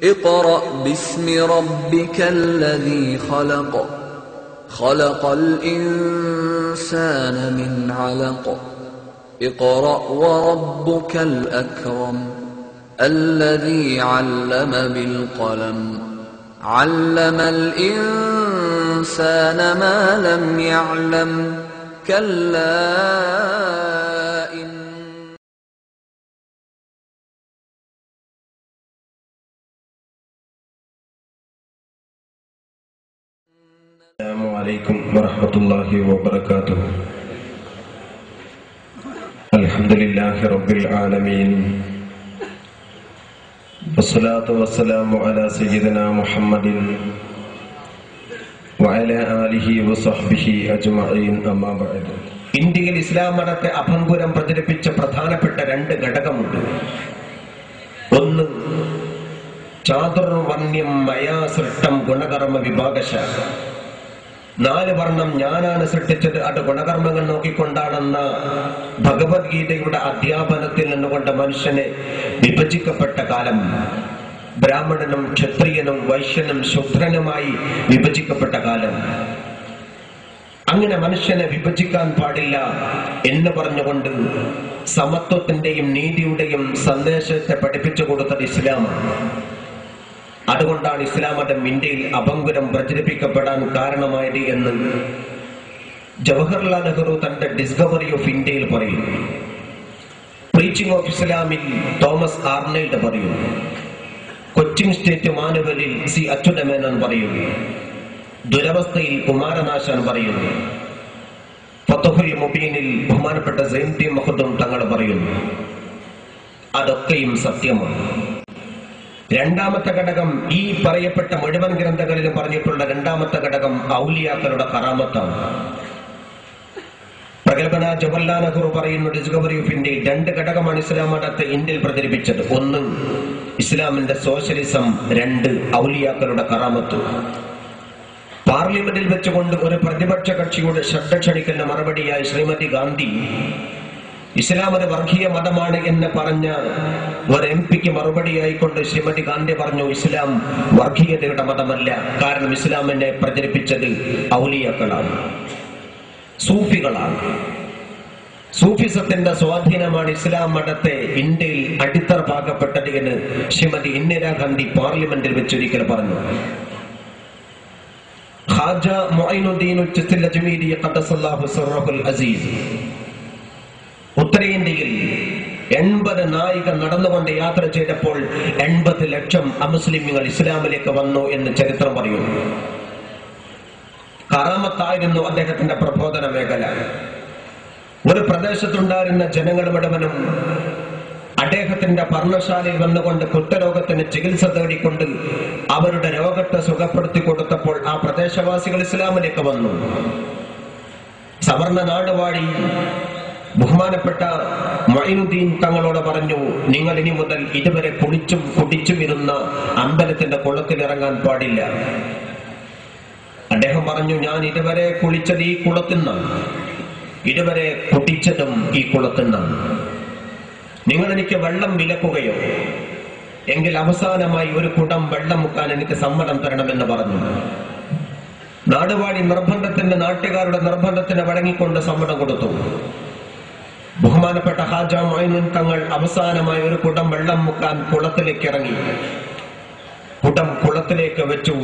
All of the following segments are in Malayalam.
اقرأ باسم ربك الذي خلق خلق الإنسان من علق اقرأ وربك الأكرم الذي علم بالقلم علم الإنسان ما لم يعلم كلا السلام عليكم ورحمة الله وبركاته. الحمد لله رب العالمين والصلاة والسلام على سيدنا محمد وعلى آله وصحبه أجمعين أما بعد. ഇന്ത്യയിൽ ഇസ്ലാം മതത്തെ അഭംഗുരം പ്രചരിപ്പിച്ച പ്രധാനപ്പെട്ട രണ്ട് ഘടകമുണ്ട്. ഒന്ന് ചാതുർവർണ്ണ്യം മയാ സൃഷ്ടം ഗുണകർമ്മ വിഭാഗശാഖ. 4 വർണ്ണം ഞാനാണ് സൃഷ്ടിച്ചത്, അത് ഗുണകർമ്മങ്ങൾ നോക്കിക്കൊണ്ടാണെന്ന ഭഗവത്ഗീതയുടെ അധ്യാപനത്തിൽ നിന്നുകൊണ്ട് മനുഷ്യനെ വിഭജിക്കപ്പെട്ട കാലം, ബ്രാഹ്മണനും ക്ഷത്രിയനും വൈശ്യനും ശൂദ്രനുമായി വിഭജിക്കപ്പെട്ട കാലം. അങ്ങനെ മനുഷ്യനെ വിഭജിക്കാൻ പാടില്ല എന്ന് പറഞ്ഞുകൊണ്ട് സമത്വത്തിന്റെയും നീതിയുടെയും സന്ദേശത്തെ പഠിപ്പിച്ചു കൊടുത്തത് ഇസ്ലാമാണ്. അതുകൊണ്ടാണ് ഇസ്ലാം മതം ഇന്ത്യയിൽ അഭംഗുരം പ്രചരിപ്പിക്കപ്പെടാൻ കാരണമായത് എന്ന് ജവഹർലാൽ നെഹ്റു തന്റെ ഡിസ്കവറി ഓഫ് ഇന്ത്യയിൽ പറയുന്നു. പ്രീച്ചിങ് ഓഫ് ഇസ്ലാമിൽ തോമസ് ആർണൽഡ് പറയുന്നു. കൊച്ചിൻ സ്റ്റേറ്റ് മാനുവലിൽ സി അച്യുതമേനോൻ പറയുന്നു. ദുരവസ്ഥയിൽ കുമാരനാശാൻ പറയുന്നു. ഫതഹുൽ മുബീനിൽ ബഹുമാനപ്പെട്ട സൈനുദ്ദീൻ മഖ്ദൂം തങ്ങൾ പറയുന്നു. അതൊക്കെയും സത്യമാണ്. രണ്ടാമത്തെ ഘടകം, ഈ പറയപ്പെട്ട മുഴുവൻ ഗ്രന്ഥങ്ങളിലും പറഞ്ഞിട്ടുള്ള രണ്ടാമത്തെ ഘടകം ഔലിയാക്കളുടെ കറാമത്താണ്. പ്രഗൽഭനായ ജവഹർലാൽ നെഹ്റു പറയുന്നു ഡിസ്കവറി ഓഫ് ഇന്ത്യയിൽ 2 ഘടകമാണ് ഇസ്ലാം മതത്തെ ഇന്ത്യയിൽ പ്രചരിപ്പിച്ചത്. 1 ഇസ്ലാമിന്റെ സോഷ്യലിസം, 2 ഔലിയാക്കളുടെ കറാമത്ത്. പാർലമെന്റിൽ വെച്ചുകൊണ്ട് ഒരു പ്രതിപക്ഷ കക്ഷിയുടെ ശ്രദ്ധ ക്ഷണിക്കലിന് മറുപടിയായി ശ്രീമതി ഗാന്ധി ഇസ്ലാം ഒരു വർഗീയ മതമാണ് എന്ന് പറഞ്ഞ ഒരു MP-ക്ക് മറുപടിയായിക്കൊണ്ട് ശ്രീമതി ഗാന്ധി പറഞ്ഞു, ഇസ്ലാം വർഗീയതയുടെ മതമല്ല, കാരണം ഇസ്ലാമിനെ പ്രചരിപ്പിച്ചത് ഔലിയാക്കളാണ്, സൂഫികളാണ്. സൂഫിസത്തിന്റെ സ്വാധീനമാണ് ഇസ്ലാം മതത്തെ ഇന്ത്യയിൽ അടിത്തറപ്പാക്കപ്പെട്ടത് എന്ന് ശ്രീമതി ഇന്ദിരാഗാന്ധി പാർലമെന്റിൽ വെച്ചൊരിക്കൽ പറഞ്ഞു. ഖാജ മുഈനുദ്ദീൻ ചിസ്തി അജ്മീരി ഖദ്ദസല്ലാഹു സിർറഹുൽ അസീസ് ഉത്തരേന്ത്യയിൽ 80 നായിക നടന്നുകൊണ്ട് യാത്ര ചെയ്തപ്പോൾ 80 ലക്ഷം അമുസ്ലിമുകൾ ഇസ്ലാമിലേക്ക് വന്നു എന്ന് ചരിത്രം പറയുന്നു. കറാമത്തായിരുന്നു അദ്ദേഹത്തിന്റെ പ്രബോധന മേഖല. ഒരു പ്രദേശത്തുണ്ടായിരുന്ന ജനങ്ങൾ മുഴുവനും അദ്ദേഹത്തിന്റെ പർണശാലയിൽ വന്നുകൊണ്ട് കുഷ്ഠരോഗത്തിന് ചികിത്സ തേടിക്കൊണ്ട് അവരുടെ രോഗത്തെ സുഖപ്പെടുത്തി കൊടുത്തപ്പോൾ ആ പ്രദേശവാസികൾ ഇസ്ലാമിലേക്ക് വന്നു. സവർണ നാടുവാഴി ബഹുമാനപ്പെട്ട മുഈനുദ്ദീൻ തങ്ങളോട് പറഞ്ഞു, നിങ്ങൾ ഇനി മുതൽ ഇതുവരെ കുളിച്ചും കുടിച്ചും ഇരുന്ന അമ്പലത്തിന്റെ കുളത്തിൽ ഇറങ്ങാൻ പാടില്ല. അദ്ദേഹം പറഞ്ഞു, ഞാൻ ഇതുവരെ കുളിച്ചത് ഈ കുളത്തിന്നാണ്, ഇതുവരെ കുടിച്ചതും ഈ കുളത്തിന്നാണ്. നിങ്ങൾ എനിക്ക് വെള്ളം വിലക്കുകയോ എങ്കിൽ അവസാനമായി ഒരു കുടം വെള്ളം മുക്കാൻ എനിക്ക് സമ്മതം തരണമെന്ന് പറഞ്ഞു. നാടുവാഴി നാട്ടുകാരുടെ നിർബന്ധത്തിന് വഴങ്ങിക്കൊണ്ട് സമ്മതം കൊടുത്തു. ബഹുമാനപ്പെട്ട ഖാജ മുഈനുദ്ദീൻ തങ്ങൾ അവസാനമായി ഒരു കുടം വെള്ളം മുക്കാൻ കുളത്തിലേക്ക് ഇറങ്ങി. കുടം കുളത്തിലേക്ക് വെച്ചു.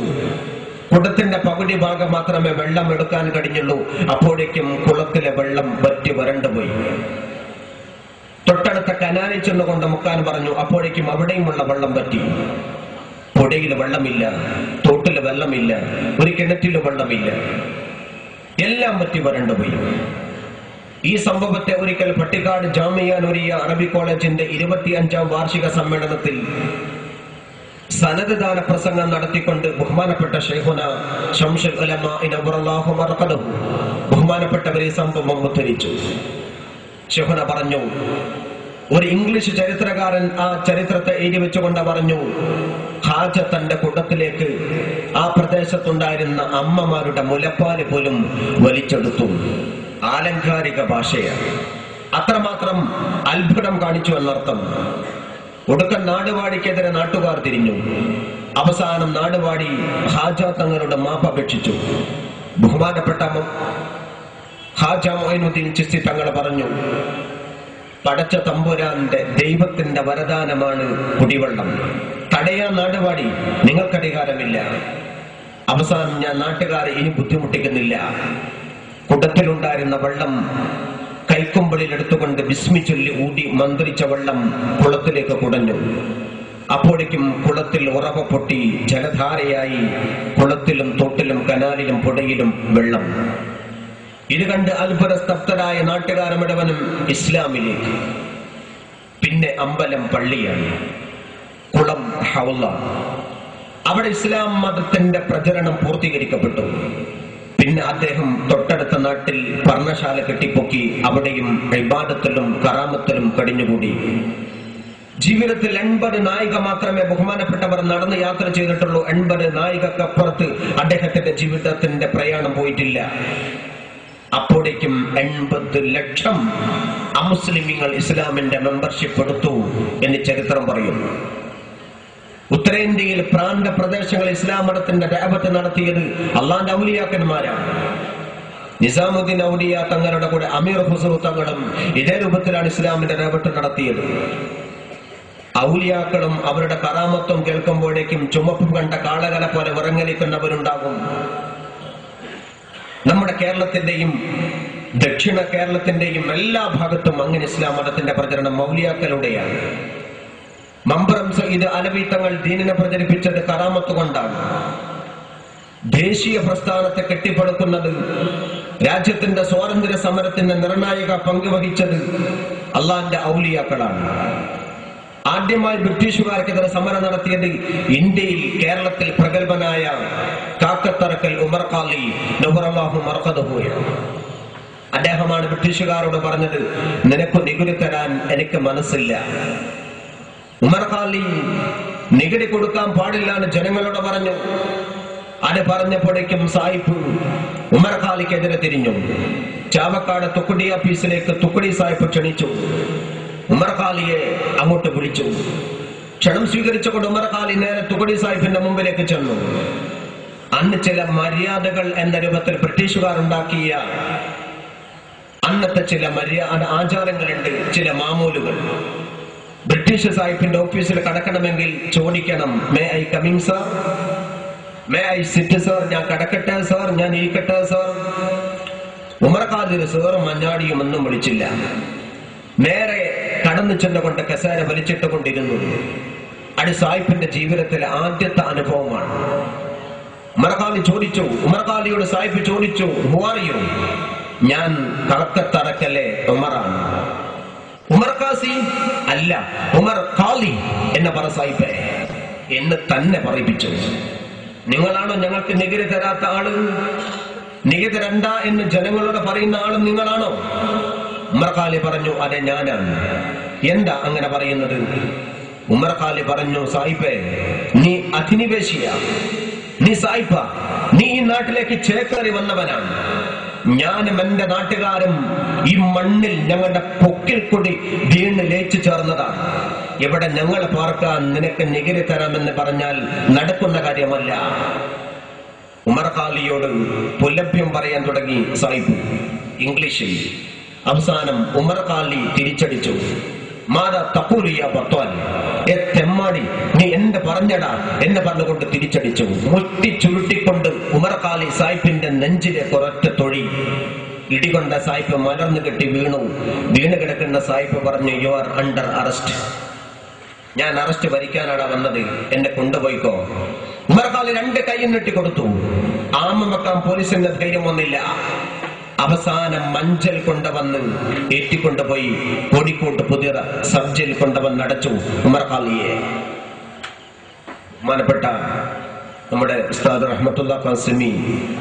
കുടത്തിന്റെ പകുതി ഭാഗം മാത്രമേ വെള്ളം എടുക്കാൻ കഴിഞ്ഞുള്ളൂ. അപ്പോഴേക്കും കുളത്തിലെ വെള്ളം വറ്റി വരണ്ടുപോയി. തൊട്ടടുത്ത കനാലിൽ ചെന്നുകൊണ്ട് മുക്കാൻ പറഞ്ഞു. അപ്പോഴേക്കും അവിടെയുമുള്ള വെള്ളം വറ്റി. പുഴയിൽ വെള്ളമില്ല, തോട്ടിൽ വെള്ളമില്ല, ഒരു കിണറ്റിൽ വെള്ളമില്ല, എല്ലാം വറ്റി വരണ്ടുപോയി. ഈ സംഭവത്തെ ഒരിക്കൽ പട്ടിക്കാട് ജാമിയ നൂരിയ അറബി കോളേജിന്റെ 25ാം വാർഷിക സമ്മേളനത്തിൽ സനദ് ദാന പ്രസംഗം നടത്തിക്കൊണ്ട് ബഹുമാനപ്പെട്ട ശൈഖുന ശംസുൽ ഉലമാ നവറല്ലാഹു മർഖദഹു ബഹുമാനപ്പെട്ടവർ ഈ സംഭവം ഉദ്ധരിച്ചു. ശൈഖുന പറഞ്ഞു, ഒരു ഇംഗ്ലീഷ് ചരിത്രകാരൻ ആ ചരിത്രത്തെ എഴുതി വെച്ചുകൊണ്ട് പറഞ്ഞു, ഖാജ തന്റെ കുടത്തിലേക്ക് ആ പ്രദേശത്തുണ്ടായിരുന്ന അമ്മമാരുടെ മുലപ്പാല് പോലും വലിച്ചെടുത്തു. ആലങ്കാരിക ഭാഷയാണ്. അത്രമാത്രം അത്ഭുതം കാണിച്ചു എന്നർത്ഥം. ഒടുക്കം നാടുവാടിക്കെതിരെ നാട്ടുകാർ തിരിഞ്ഞു. അവസാനം നാടുവാടി ഹാജ തങ്ങളുടെ മാപ്പ് അപേക്ഷിച്ചു. ബഹുമാനപ്പെട്ട ഹാജ മൊയ്നുദ്ദീൻ ചിസ്തി തങ്ങൾ പറഞ്ഞു, പടച്ച തമ്പുരാന്റെ ദൈവത്തിന്റെ വരദാനമാണ് കുടിവെള്ളം. തടയാൻ നാടുവാടി, നിങ്ങൾക്ക് അധികാരമില്ല. അവസാനം ഞാൻ നാട്ടുകാരെ ഇനി ബുദ്ധിമുട്ടിക്കുന്നില്ല. കുടത്തിലുണ്ടായിരുന്ന വെള്ളം കൈക്കുമ്പിളിൽ എടുത്തുകൊണ്ട് ബിസ്മി ചൊല്ലി ഊടി മന്ത്രിച്ച വെള്ളം കുളത്തിലേക്ക് കുടഞ്ഞു. അപ്പോഴേക്കും കുളത്തിൽ ഉറവ പൊട്ടി ജലധാരയായി കുളത്തിലും തോട്ടിലും കനാലിലും പുഴയിലും വെള്ളം. ഇത് കണ്ട് അത്ഭുത സ്തബ്ധരായ നാട്ടുകാർ മുഴുവനും ഇസ്ലാമിലേക്ക്. പിന്നെ അമ്പലം പള്ളിയാണ്, കുളം ഹൗള. അവിടെ ഇസ്ലാം മതത്തിന്റെ പ്രചരണം പൂർത്തീകരിക്കപ്പെട്ടു. പിന്നെ അദ്ദേഹം തൊട്ടടുത്ത നാട്ടിൽ പർണശാല കെട്ടിപ്പൊക്കി അവിടെയും ഇബാദത്തിലും കറാമത്തിലും കഴിഞ്ഞുകൂടി. ജീവിതത്തിൽ 80 നായിക മാത്രമേ ബഹുമാനപ്പെട്ടവർ നടന്ന് യാത്ര ചെയ്തിട്ടുള്ളൂ. 80 നായികക്കപ്പുറത്ത് അദ്ദേഹത്തിന്റെ ജീവിതത്തിന്റെ പ്രയാണം പോയിട്ടില്ല. അപ്പോഴേക്കും 80 ലക്ഷം അമുസ്ലിമീങ്ങൾ ഇസ്ലാമിന്റെ മെമ്പർഷിപ്പ് എടുത്തു എന്ന് ചരിത്രം പറയുന്നു. ഉത്തരേന്ത്യയിൽ പ്രാന്ത പ്രദേശങ്ങളിൽ ഇസ്ലാം മതത്തിന്റെ ദഅവത്ത് നടത്തിയത് അള്ളാന്റെ ഔലിയാക്കന്മാരാണ്. നിസാമുദ്ദീൻ ഔലിയ തങ്ങളുടെ കൂടെ അമീർ ഹുസൈൻ തങ്ങളും ഇതേ രൂപത്തിലാണ് ഇസ്ലാമിന്റെ ദഅവത്ത് നടത്തിയത്. ഔലിയാക്കളും അവരുടെ കറാമത്തും കേൾക്കുമ്പോഴേക്കും ചുമപ്പ് കണ്ട കാളകളെ പോലെ വിറങ്ങലിക്കുന്നവരുണ്ടാകും. നമ്മുടെ കേരളത്തിന്റെയും ദക്ഷിണ കേരളത്തിന്റെയും എല്ലാ ഭാഗത്തും അങ്ങനെ ഇസ്ലാം മതത്തിന്റെ പ്രചരണം ഔലിയാക്കളുടെയാണ്. മമ്പറം സയ്യിദ് അലവി തങ്ങൾ ദീനിനെ പ്രചരിപ്പിച്ചത് കറാമത്ത് കൊണ്ടാണ്. ദേശീയ പ്രസ്ഥാനത്തെ കെട്ടിപ്പടുക്കുന്നത്, രാജ്യത്തിന്റെ സ്വാതന്ത്ര്യ സമരത്തിന്റെ നിർണായക പങ്കുവഹിച്ചത് അള്ളാന്റെ ഔലിയാക്കളാണ്. ആദ്യമായി ബ്രിട്ടീഷുകാർക്കെതിരെ സമരം നടത്തിയത് ഇന്ത്യയിൽ കേരളത്തിൽ പ്രഗത്ഭനായ കാക്കത്തറക്കൽ ഉമർ ഖാലി നവറല്ലാഹു മർഖദഹു. അദ്ദേഹമാണ് ബ്രിട്ടീഷുകാരോട് പറഞ്ഞത്, നിനക്ക് നികുതി തരാൻ എനിക്ക് മനസ്സില്ല. ഉമർ ഖാലി നികുതി കൊടുക്കാൻ പാടില്ല എന്ന് ജനങ്ങളോട് പറഞ്ഞു. അത് പറഞ്ഞപ്പോഴേക്കും സായിപ്പ് ഉമർ ഖാലിക്കെതിരെ തിരിഞ്ഞു. ചാവക്കാട് തുക്കുടി ഓഫീസിലേക്ക് തുക്കുടി സായിപ്പ് ക്ഷണിച്ചു. ഉമർ ഖാലിയെ അങ്ങോട്ട് വിളിച്ചു. ക്ഷണം സ്വീകരിച്ചുകൊണ്ട് ഉമർ ഖാലി നേരെ തുക്കുടി സാഹിബിന്റെ മുമ്പിലേക്ക് ചെന്നു. അന്ന് ചില മര്യാദകൾ എന്ന രൂപത്തിൽ ബ്രിട്ടീഷുകാർ ഉണ്ടാക്കിയ അന്നത്തെ ചില ആചാരങ്ങളുണ്ട്, ചില മാമൂലുകൾ. ബ്രിട്ടീഷ് സാഹിബിന്റെ ഓഫീസിൽ കടക്കണമെങ്കിൽ ചോദിക്കണം, may I coming sir, may I sit sir, ഞാൻ കടക്കട്ടെ സർ, ഞാൻ ഇരിക്കട്ടെ സർ. ഉമർ ഖാലി സേറും മഞ്ഞാടിയും ഒന്നും വിളിച്ചില്ല. നേരെ കടന്നു ചെന്നുകൊണ്ട് കസേര വലിച്ചിട്ടുകൊണ്ടിരുന്നു. അത് സാഹിബിന്റെ ജീവിതത്തിലെ ആദ്യത്തെ അനുഭവമാണ്. ഉമർ ഖാലി ചോദിച്ചു, ഉമർ ഖാലിയോട് സാഹിബ് ചോദിച്ചു, ഹു ആർ യു? ഞാൻ കളക്കത്തറക്കലെ ഉമറാണ്. ഉമർ ഖാസി അല്ല, ഉമർ ഖാലി എന്ന പറ സാഹിബ് എന്ന് തന്നെ പറയിപ്പിച്ചു. നിങ്ങളാണോ ഞങ്ങൾക്ക് നികുതി തരാത്ത ആള്? നികുതി തരണ്ട എന്ന് ജനങ്ങളോട് പറയുന്ന ആളും നിങ്ങളാണോ? ഉമർ ഖാലി പറഞ്ഞു, അതെ ഞാനാണ്. എന്താ അങ്ങനെ പറയുന്നത്? ഉമർ ഖാലി പറഞ്ഞു, സാഹിബേ, നീ അധിനിവേശിയ, നീ സായിപ്പ, നീ ഈ നാട്ടിലേക്ക് ചേക്കേറി വന്നവനാണ്. ഞാനും എന്റെ നാട്ടുകാരും ഈ മണ്ണിൽ ഞങ്ങളുടെ പൊക്കിൽ കൂടി വീണ് ലയിച്ചു ചേർന്നതാണ്. ഇവിടെ ഞങ്ങൾ പാർക്കാൻ നിനക്ക് നികുതി തരാമെന്ന് പറഞ്ഞാൽ നടക്കുന്ന കാര്യമല്ല. ഉമർ ഖാലിയോട് പുലഭ്യം പറയാൻ തുടങ്ങി സാഹിബ് ഇംഗ്ലീഷിൽ. അവസാനം ഉമർ ഖാലി തിരിച്ചടിച്ചു, മാതാ തഖൂലിയ ബത്വാൽ, തെമ്മാടി, നീ എന്ത് പറഞ്ഞടാ എന്ന് പറഞ്ഞുകൊണ്ട് തിരിച്ചടിച്ചു. മുട്ടി ചുരുട്ടിക്കൊണ്ട് ഉമർ ഖാലി സാഹിബിന്റെ നെഞ്ചിലെ ഒരൊറ്റ തൊഴി. ഇടികൊണ്ട സാഹിബ് മലർന്നു കെട്ടി വീണു. വീണ് കിടക്കുന്ന സാഹിബ് പറഞ്ഞു, യു ആർ അണ്ടർ അറസ്റ്റ്. ഞാൻ അറസ്റ്റ് ഭരിക്കാനാണ് വന്നത്, എന്നെ കൊണ്ടുപോയിക്കോ. ഉമർ ഖാലി 2 കൈയും നീട്ടിക്കൊടുത്തു. ആമ വെക്കാൻ പോലീസിന്റെ ധൈര്യം വന്നില്ല. അവസാനം മഞ്ചൽ കൊണ്ടുവന്ന് ഏറ്റിക്കൊണ്ടുപോയി കോഴിക്കോട്ട് പുതിയ സബ് ജയിൽ കൊണ്ടുവന്ന് അടച്ചു ഉമർ ഖാലിയെ. ബഹുമാനപ്പെട്ട നമ്മുടെ ഉസ്താദ് റഹ്മത്തുള്ളാഹി ഖാസിമി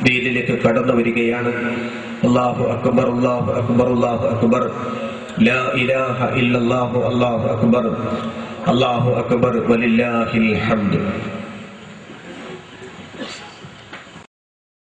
വേദിയിലേക്ക് കടന്നു വരികയാണ്. അല്ലാഹു അക്ബർ, അല്ലാഹു അക്ബർ, അല്ലാഹു അക്ബർ, ലാ ഇലാഹ ഇല്ലല്ലാഹു, അല്ലാഹു അക്ബർ, അല്ലാഹു അക്ബർ, വലില്ലാഹിൽ ഹംദ്.